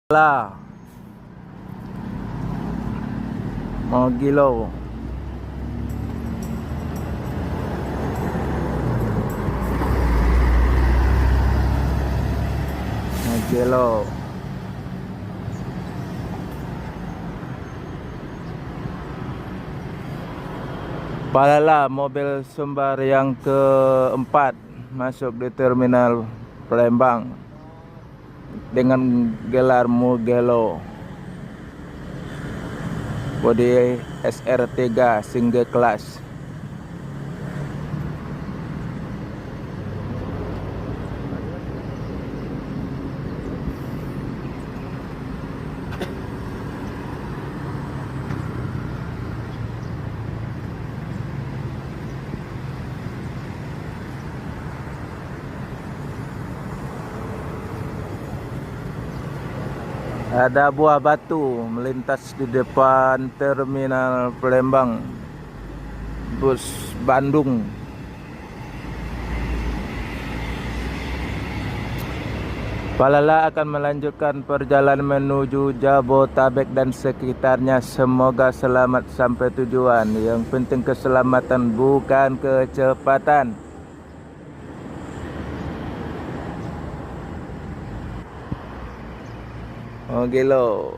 Lah, mau gilo. Mau gilo. Palala mobil Sumbar yang keempat masuk di terminal Palembang dengan gelar Mugello. Bodi SR3 single class. Ada buah batu melintas di depan terminal Palembang, bus Bandung. Palala akan melanjutkan perjalanan menuju Jabotabek dan sekitarnya. Semoga selamat sampai tujuan. Yang penting keselamatan, bukan kecepatan. Oh gilo.